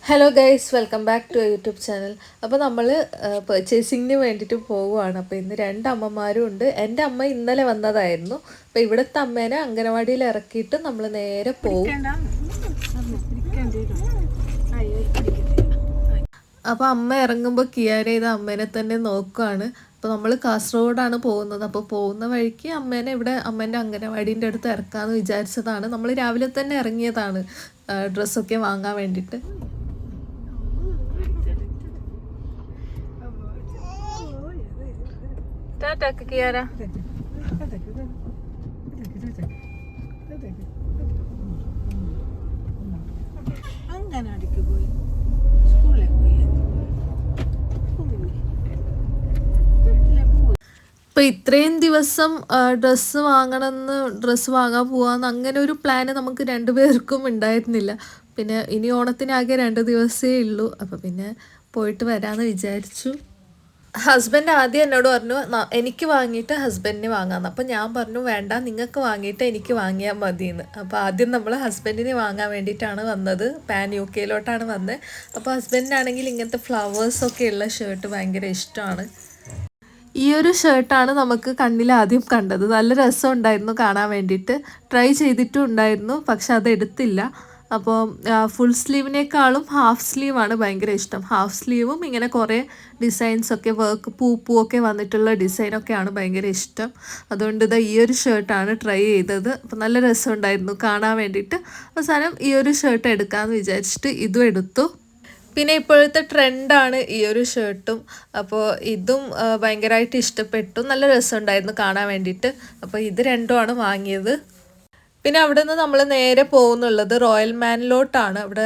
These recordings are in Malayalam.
Hello guys, welcome back to YouTube channel. അപ്പോൾ നമ്മൾ പർച്ചേസിങ്ങിന് വേണ്ടിയിട്ട് പോവുകയാണ്. അപ്പോൾ ഇന്ന് രണ്ട് അമ്മമാരും ഉണ്ട്. എൻ്റെ അമ്മ ഇന്നലെ വന്നതായിരുന്നു. അപ്പോൾ ഇവിടുത്തെ അമ്മേനെ അംഗനവാടിയിൽ ഇറക്കിയിട്ട് നമ്മൾ നേരെ പോവും. അപ്പോൾ അമ്മ ഇറങ്ങുമ്പോൾ കിയാര ഇത് അമ്മേനെ തന്നെ നോക്കുകയാണ്. അപ്പോൾ നമ്മൾ കാസർഗോഡാണ് പോകുന്നത്. അപ്പോൾ പോകുന്ന വഴിക്ക് അമ്മേനെ ഇവിടെ അമ്മേൻ്റെ അംഗനവാടീൻ്റെ അടുത്ത് ഇറക്കാമെന്ന് വിചാരിച്ചതാണ്. നമ്മൾ രാവിലെ തന്നെ ഇറങ്ങിയതാണ് ഡ്രസ്സൊക്കെ വാങ്ങാൻ വേണ്ടിയിട്ട്. ടാറ്റാക്ക് കിയാര. അംഗനവാടിക്ക് പോയി, സ്കൂളിൽ പോയി. ഇപ്പോൾ ഇത്രയും ദിവസം ഡ്രസ്സ് വാങ്ങാൻ പോവാന്ന് അങ്ങനെ ഒരു പ്ലാന് നമുക്ക് രണ്ടുപേർക്കും ഉണ്ടായിരുന്നില്ല. പിന്നെ ഇനി ഓണത്തിനാകെ 2 ദിവസമേ ഉള്ളൂ. അപ്പോൾ പിന്നെ പോയിട്ട് വരാമെന്ന് വിചാരിച്ചു. ഹസ്ബൻഡ് ആദ്യം എന്നോട് പറഞ്ഞു എനിക്ക് വാങ്ങിയിട്ട് ഹസ്ബൻഡിന് വാങ്ങാമെന്ന്. അപ്പോൾ ഞാൻ പറഞ്ഞു വേണ്ട, നിങ്ങൾക്ക് വാങ്ങിയിട്ട് എനിക്ക് വാങ്ങിയാൽ മതിയെന്ന്. അപ്പോൾ ആദ്യം നമ്മൾ ഹസ്ബൻഡിന് വാങ്ങാൻ വേണ്ടിയിട്ടാണ് വന്നത്. പാൻ UK വന്നത്. അപ്പോൾ ഹസ്ബൻഡിനാണെങ്കിൽ ഇങ്ങനത്തെ ഫ്ലവേഴ്സൊക്കെ ഉള്ള ഷർട്ട് ഭയങ്കര ഇഷ്ടമാണ്. ഈ ഒരു ഷർട്ടാണ് നമുക്ക് കണ്ണിൽ ആദ്യം കണ്ടത്. നല്ല രസമുണ്ടായിരുന്നു കാണാൻ വേണ്ടിയിട്ട്. ട്രൈ ചെയ്തിട്ടും ഉണ്ടായിരുന്നു, പക്ഷെ അത് എടുത്തില്ല. അപ്പോൾ ഫുൾ സ്ലീവിനേക്കാളും ഹാഫ് സ്ലീവാണ് ഭയങ്കര ഇഷ്ടം. ഹാഫ് സ്ലീവും ഇങ്ങനെ കുറേ ഡിസൈൻസൊക്കെ വർക്ക് പൂവൊക്കെ വന്നിട്ടുള്ള ഡിസൈനൊക്കെയാണ് ഭയങ്കര ഇഷ്ടം. അതുകൊണ്ട് ഈ ഒരു ഷർട്ടാണ് ട്രൈ ചെയ്തത്. അപ്പോൾ നല്ല രസമുണ്ടായിരുന്നു കാണാൻ വേണ്ടിയിട്ട്. അവസാനം ഈ ഒരു ഷർട്ട് എടുക്കാമെന്ന് വിചാരിച്ചിട്ട് ഇതും എടുത്തു. പിന്നെ ഇപ്പോഴത്തെ ട്രെൻഡാണ് ഈ ഒരു ഷർട്ടും. അപ്പോൾ ഇതും ഭയങ്കരമായിട്ട് ഇഷ്ടപ്പെട്ടു. നല്ല രസമുണ്ടായിരുന്നു കാണാൻ വേണ്ടിയിട്ട്. അപ്പോൾ ഇത് രണ്ടുമാണ് വാങ്ങിയത്. പിന്നെ അവിടെ നിന്ന് നമ്മൾ നേരെ പോകുന്നുള്ളത് റോയൽ മാനിലോട്ടാണ്. അവിടെ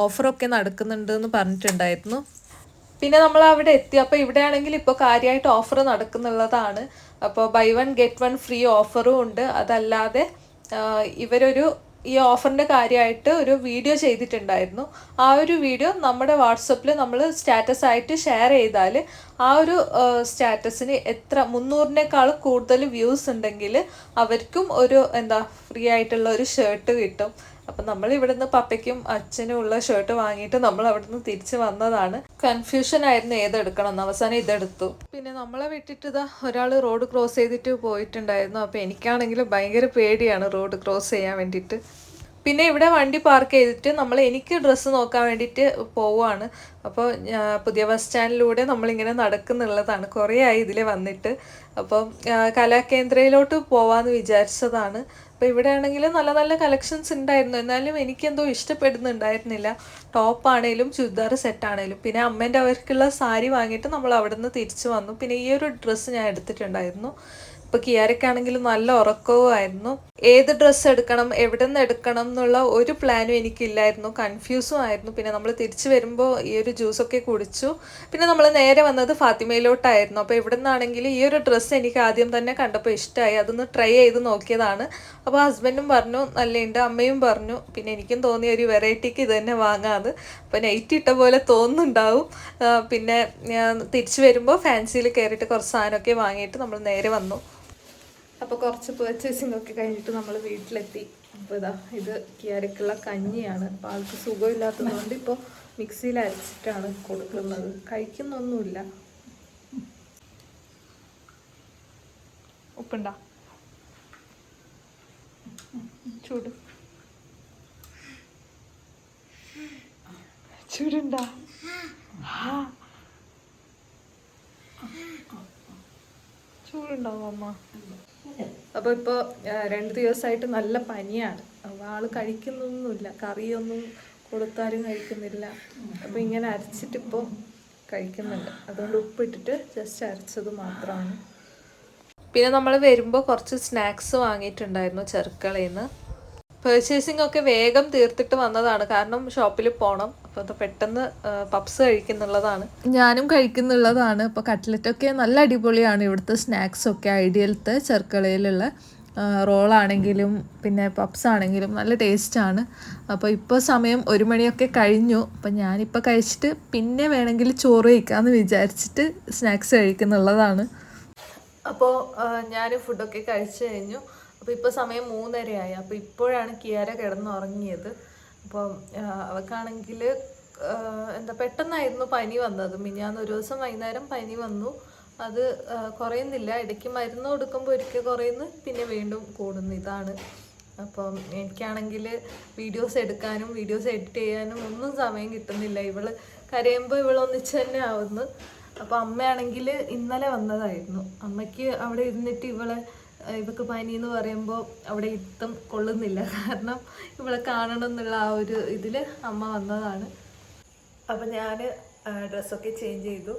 ഓഫറൊക്കെ നടക്കുന്നുണ്ട് എന്ന് പറഞ്ഞിട്ടുണ്ടായിരുന്നു. പിന്നെ നമ്മൾ അവിടെ എത്തി. അപ്പോൾ ഇവിടെയാണെങ്കിൽ ഇപ്പോൾ കാര്യമായിട്ട് ഓഫർ നടക്കുന്നുള്ളതാണ്. അപ്പോൾ ബൈ 1 ഗെറ്റ് 1 ഫ്രീ ഓഫറും ഉണ്ട്. അതല്ലാതെ ഇവരൊരു ഈ ഓഫറിൻ്റെ കാര്യമായിട്ട് ഒരു വീഡിയോ ചെയ്തിട്ടുണ്ടായിരുന്നു. ആ ഒരു വീഡിയോ നമ്മുടെ വാട്സപ്പിൽ നമ്മൾ സ്റ്റാറ്റസ് ആയിട്ട് ഷെയർ ചെയ്താൽ ആ ഒരു സ്റ്റാറ്റസിന് 300-നേക്കാൾ കൂടുതൽ വ്യൂസ് ഉണ്ടെങ്കിൽ അവർക്കും ഒരു ഫ്രീ ആയിട്ടുള്ള ഒരു ഷർട്ട് കിട്ടും. അപ്പം നമ്മൾ ഇവിടുന്ന് പപ്പയ്ക്കും അച്ഛനും ഉള്ള ഷർട്ട് വാങ്ങിയിട്ട് നമ്മൾ അവിടുന്ന് തിരിച്ച് വന്നതാണ്. കൺഫ്യൂഷൻ ആയിരുന്നു ഏതെടുക്കണം എന്ന്. അവസാനം ഇതെടുത്തു. പിന്നെ നമ്മളെ വിട്ടിട്ട് ഒരാൾ റോഡ് ക്രോസ് ചെയ്തിട്ട് പോയിട്ടുണ്ടായിരുന്നു. അപ്പോൾ എനിക്കാണെങ്കിൽ ഭയങ്കര പേടിയാണ് റോഡ് ക്രോസ് ചെയ്യാൻ വേണ്ടിയിട്ട്. പിന്നെ ഇവിടെ വണ്ടി പാർക്ക് ചെയ്തിട്ട് എനിക്ക് ഡ്രസ്സ് നോക്കാൻ വേണ്ടിയിട്ട് പോവുകയാണ്. അപ്പോൾ പുതിയ ബസ് സ്റ്റാൻഡിലൂടെ നമ്മളിങ്ങനെ നടക്കുന്നുള്ളതാണ്. കുറേ ആയി ഇതിൽ വന്നിട്ട്. അപ്പം കലാകേന്ദ്രയിലോട്ട് പോവാമെന്ന് വിചാരിച്ചതാണ്. അപ്പോൾ ഇവിടെ ആണെങ്കിൽ നല്ല നല്ല കളക്ഷൻസ് ഉണ്ടായിരുന്നു. എന്നാലും എനിക്കെന്തോ ഇഷ്ടപ്പെടുന്നുണ്ടായിരുന്നില്ല. ടോപ്പാണേലും ചുരിദാർ സെറ്റാണേലും. പിന്നെ അമ്മേൻ്റെ അവർക്കുള്ള സാരി വാങ്ങിയിട്ട് നമ്മൾ അവിടെ നിന്ന് തിരിച്ചു വന്നു. പിന്നെ ഈ ഒരു ഡ്രസ്സ് ഞാൻ എടുത്തിട്ടുണ്ടായിരുന്നു. ഇപ്പോൾ കിയാരക്കാണെങ്കിലും നല്ല ഉറക്കവുമായിരുന്നു. ഏത് ഡ്രസ്സ് എടുക്കണം, എവിടെ നിന്ന് എടുക്കണം എന്നുള്ള ഒരു പ്ലാനും എനിക്കില്ലായിരുന്നു. കൺഫ്യൂസും ആയിരുന്നു. പിന്നെ നമ്മൾ തിരിച്ചു വരുമ്പോൾ ഈ ഒരു ജ്യൂസൊക്കെ കുടിച്ചു. പിന്നെ നമ്മൾ നേരെ വന്നത് ഫാത്തിമയിലോട്ടായിരുന്നു. അപ്പോൾ ഇവിടെ നിന്നാണെങ്കിൽ ഈ ഒരു ഡ്രസ്സ് എനിക്ക് ആദ്യം തന്നെ കണ്ടപ്പോൾ ഇഷ്ടമായി. അതൊന്ന് ട്രൈ ചെയ്ത് നോക്കിയതാണ്. അപ്പോൾ ഹസ്ബൻഡും പറഞ്ഞു നല്ലയുണ്ട്, അമ്മയും പറഞ്ഞു. പിന്നെ എനിക്കും തോന്നിയ ഒരു വെറൈറ്റിക്ക് ഇത് തന്നെ വാങ്ങാത്. അപ്പോൾ നൈറ്റ് ഇട്ട പോലെ തോന്നുന്നുണ്ടാവും. പിന്നെ തിരിച്ചു വരുമ്പോൾ ഫാൻസിയിൽ കയറിയിട്ട് കുറച്ച് സാധനമൊക്കെ വാങ്ങിയിട്ട് നമ്മൾ നേരെ വന്നു. അപ്പോൾ കുറച്ച് പർച്ചേസിംഗ് ഒക്കെ കഴിഞ്ഞിട്ട് നമ്മൾ വീട്ടിലെത്തി. അപ്പോൾ ഇത് കിയാരക്കുള്ള കഞ്ഞിയാണ്. അപ്പോൾ ആൾക്ക് സുഖമില്ലാത്തതുകൊണ്ട് ഇപ്പോൾ മിക്സിയിൽ അരച്ചിട്ടാണ് കൊടുക്കുന്നത്. കഴിക്കുന്നൊന്നുമില്ല. ഉപ്പുണ്ടാ? ചൂടുണ്ടാ? ചൂടുണ്ടാവും അമ്മ? അപ്പോൾ ഇപ്പോൾ 2 ദിവസമായിട്ട് നല്ല പനിയാണ്. അപ്പോൾ ആൾ കഴിക്കുന്നൊന്നുമില്ല. കറിയൊന്നും കൊടുത്താലും കഴിക്കുന്നില്ല. അപ്പോൾ ഇങ്ങനെ അരച്ചിട്ടിപ്പോൾ കഴിക്കുന്നുണ്ട്. അതുകൊണ്ട് ഉപ്പിട്ടിട്ട് ജസ്റ്റ് അരച്ചത് മാത്രമാണ്. പിന്നെ നമ്മൾ വരുമ്പോൾ കുറച്ച് സ്നാക്സ് വാങ്ങിയിട്ടുണ്ടായിരുന്നു ചെറുക്കളയിൽ നിന്ന്. പർച്ചേസിംഗ് ഒക്കെ വേഗം തീർത്തിട്ട് വന്നതാണ്. കാരണം ഷോപ്പിൽ പോകണം. അപ്പോൾ അത് പെട്ടെന്ന് പപ്സ് കഴിക്കുന്നുള്ളതാണ്. ഞാനും കഴിക്കുന്നുള്ളതാണ്. അപ്പോൾ കട്ട്ലറ്റൊക്കെ നല്ല അടിപൊളിയാണ്. ഇവിടുത്തെ സ്നാക്സൊക്കെ ഐഡിയലത്തെ ചെറുക്കളയിലുള്ള റോളാണെങ്കിലും പിന്നെ പപ്സ് ആണെങ്കിലും നല്ല ടേസ്റ്റാണ്. അപ്പോൾ ഇപ്പോൾ സമയം 1 മണിയൊക്കെ കഴിഞ്ഞു. അപ്പോൾ ഞാനിപ്പോൾ കഴിച്ചിട്ട് പിന്നെ വേണമെങ്കിൽ ചോറ് കഴിക്കാമെന്ന് വിചാരിച്ചിട്ട് സ്നാക്സ് കഴിക്കുന്നുള്ളതാണ്. അപ്പോൾ ഞാൻ ഫുഡൊക്കെ കഴിച്ചു കഴിഞ്ഞു. അപ്പോൾ ഇപ്പോൾ സമയം 3:30 ആയി. അപ്പോൾ ഇപ്പോഴാണ് കിയാര കിടന്നുറങ്ങിയത്. അപ്പോൾ അവൾക്കാണെങ്കിൽ എന്താ പെട്ടെന്നായിരുന്നു പനി വന്നത്. മിനിഞ്ഞാന്ന് ഒരു ദിവസം വൈകുന്നേരം പനി വന്നു. അത് കുറയുന്നില്ല. ഇടയ്ക്ക് മരുന്ന് കൊടുക്കുമ്പോൾ ഒരിക്കൽ കുറയുന്നു, പിന്നെ വീണ്ടും കൂടുന്നു. ഇതാണ്. അപ്പം എനിക്കാണെങ്കിൽ വീഡിയോസ് എടുക്കാനും വീഡിയോസ് എഡിറ്റ് ചെയ്യാനും ഒന്നും സമയം കിട്ടുന്നില്ല. ഇവള് കരയുമ്പോൾ ഇവളൊന്നിച്ച് തന്നെ ആവുന്നു. അപ്പോൾ അമ്മയാണെങ്കിൽ ഇന്നലെ വന്നതായിരുന്നു. അമ്മയ്ക്ക് അവിടെ ഇരുന്നിട്ട് ഇവൾക്ക് പനി എന്ന് പറയുമ്പോൾ അവിടെ ഇരുത്തം കൊള്ളുന്നില്ല. കാരണം ഇവളെ കാണണം എന്നുള്ള ആ ഒരു ഇതിൽ അമ്മ വന്നതാണ്. അപ്പം ഞാൻ ഡ്രസ്സൊക്കെ ചേഞ്ച് ചെയ്തു.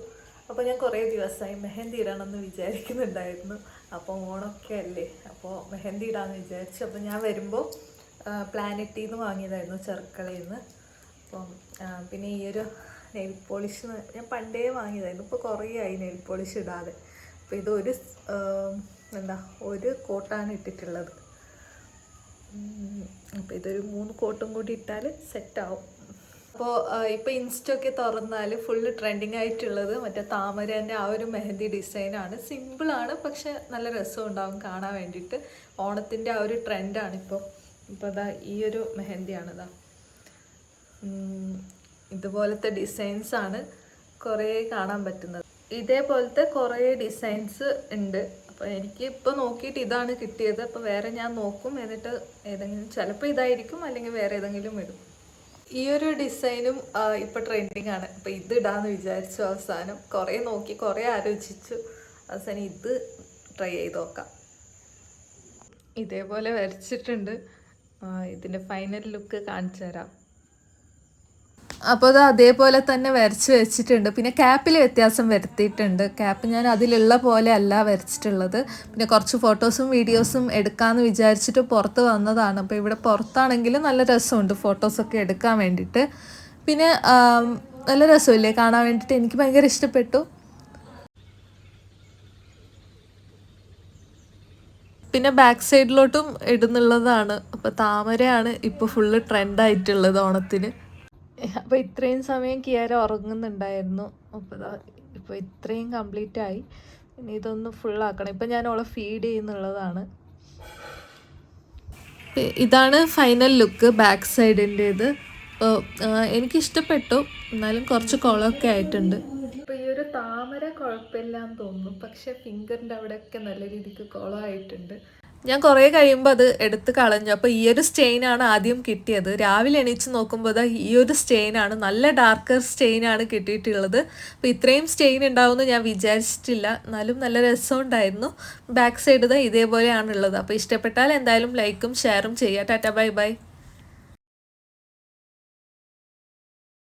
അപ്പോൾ ഞാൻ കുറേ ദിവസമായി മെഹന്തി ഇടണമെന്ന് വിചാരിക്കുന്നുണ്ടായിരുന്നു. അപ്പോൾ ഓണമൊക്കെ അല്ലേ, അപ്പോൾ മെഹന്തി ഇടാമെന്ന് വിചാരിച്ചു. അപ്പോൾ ഞാൻ വരുമ്പോൾ പ്ലാനറ്റിൽ നിന്ന് വാങ്ങിയതായിരുന്നു, ചെറുക്കളയിൽ നിന്ന്. അപ്പം പിന്നെ ഈ ഒരു നെയിൽ പോളിഷ് ഞാൻ പണ്ടേ വാങ്ങിയതായിരുന്നു. ഇപ്പോൾ കുറേ ആയി നെയിൽ പോളിഷ് ഇടാതെ. അപ്പോൾ ഇതൊരു ഒരു കോട്ടാണ് ഇട്ടിട്ടുള്ളത്. അപ്പോൾ ഇതൊരു 3 കോട്ടും കൂടി ഇട്ടാൽ സെറ്റാവും. അപ്പോൾ ഇപ്പോൾ ഇൻസ്റ്റൊക്കെ തുറന്നാൽ ഫുള്ള് ട്രെൻഡിങ് ആയിട്ടുള്ളത് മറ്റേ താമരേൻ്റെ ആ ഒരു മെഹന്തി ഡിസൈനാണ്. സിമ്പിളാണ്, പക്ഷെ നല്ല രസം ഉണ്ടാവും കാണാൻ വേണ്ടിയിട്ട്. ഓണത്തിൻ്റെ ആ ഒരു ട്രെൻഡാണ് ഇപ്പോൾ ഇതാ ഈ ഒരു മെഹന്തിയാണിതാ. ഇതുപോലത്തെ ഡിസൈൻസാണ് കുറേ കാണാൻ പറ്റുന്നത്. ഇതേപോലത്തെ കുറേ ഡിസൈൻസ് ഉണ്ട്. അപ്പോൾ എനിക്ക് ഇപ്പോൾ നോക്കിയിട്ട് ഇതാണ് കിട്ടിയത്. അപ്പോൾ വേറെ ഞാൻ നോക്കും, എന്നിട്ട് ഏതെങ്കിലും ചിലപ്പോൾ ഇതായിരിക്കും, അല്ലെങ്കിൽ വേറെ ഏതെങ്കിലും ഇടും. ഈ ഒരു ഡിസൈനും ഇപ്പോൾ ട്രെൻഡിങ് ആണ്. അപ്പോൾ ഇത് ഇടാമെന്ന് വിചാരിച്ചു. അവസാനം കുറേ നോക്കി, കുറേ ആലോചിച്ചു. അവസാനം ഇത് ട്രൈ ചെയ്ത് നോക്കാം. ഇതേപോലെ വരച്ചിട്ടുണ്ട്. ഇതിൻ്റെ ഫൈനൽ ലുക്ക് കാണിച്ചു തരാം. അപ്പോൾ അത് അതേപോലെ തന്നെ വരച്ച് വെച്ചിട്ടുണ്ട്. പിന്നെ ക്യാപ്പിൽ വ്യത്യാസം വരുത്തിയിട്ടുണ്ട്. ക്യാപ്പ് ഞാൻ അതിലുള്ള പോലെ അല്ല വരച്ചിട്ടുള്ളത്. പിന്നെ കുറച്ച് ഫോട്ടോസും വീഡിയോസും എടുക്കാമെന്ന് വിചാരിച്ചിട്ട് പുറത്ത് വന്നതാണ്. അപ്പോൾ ഇവിടെ പുറത്താണെങ്കിൽ നല്ല രസമുണ്ട് ഫോട്ടോസൊക്കെ എടുക്കാൻ വേണ്ടിയിട്ട്. പിന്നെ നല്ല രസമില്ലേ കാണാൻ വേണ്ടിയിട്ട്. എനിക്ക് ഭയങ്കര ഇഷ്ടപ്പെട്ടു. പിന്നെ ബാക്ക് സൈഡിലോട്ടും ഇടുന്നുള്ളതാണ്. അപ്പോൾ താമരയാണ് ഇപ്പോൾ ഫുള്ള് ട്രെൻഡായിട്ടുള്ളത് ഓണത്തിന്. അപ്പോൾ ഇത്രയും സമയം കിയാര ഉറങ്ങുന്നുണ്ടായിരുന്നു. അപ്പോൾ ഇപ്പോൾ ഇത്രയും കംപ്ലീറ്റ് ആയി. ഇനി ഇതൊന്ന് ഫുള്ളാക്കണം. ഇപ്പം ഞാൻ അവളെ ഫീഡ് ചെയ്യുന്നുള്ളതാണ്. ഇതാണ് ഫൈനൽ ലുക്ക് ബാക്ക് സൈഡിൻ്റേത്. അപ്പോൾ എനിക്കിഷ്ടപ്പെട്ടു. എന്നാലും കുറച്ച് കുളമൊക്കെ ആയിട്ടുണ്ട്. ഇപ്പോൾ ഈ ഒരു താമര കുഴപ്പമില്ലാന്ന് തോന്നുന്നു, പക്ഷെ ഫിംഗറിൻ്റെ അവിടെയൊക്കെ നല്ല രീതിക്ക് കുളമായിട്ടുണ്ട്. ഞാൻ കുറേ കഴിയുമ്പോൾ അത് എടുത്ത് കളഞ്ഞു. അപ്പോൾ ഈ ഒരു സ്റ്റെയിനാണ് ആദ്യം കിട്ടിയത്. രാവിലെ എണീച്ച് നോക്കുമ്പോൾ ഈ ഒരു സ്റ്റെയിനാണ്, നല്ല ഡാർക്കർ സ്റ്റെയിനാണ് കിട്ടിയിട്ടുള്ളത്. അപ്പോൾ ഇത്രയും സ്റ്റെയിൻ ഉണ്ടാവുമെന്ന് ഞാൻ വിചാരിച്ചിട്ടില്ല. എന്നാലും നല്ല രസമുണ്ടായിരുന്നു. ബാക്ക് സൈഡ് ഇതേപോലെയാണുള്ളത്. അപ്പോൾ ഇഷ്ടപ്പെട്ടാൽ എന്തായാലും ലൈക്കും ഷെയറും ചെയ്യുക. Tata bye by.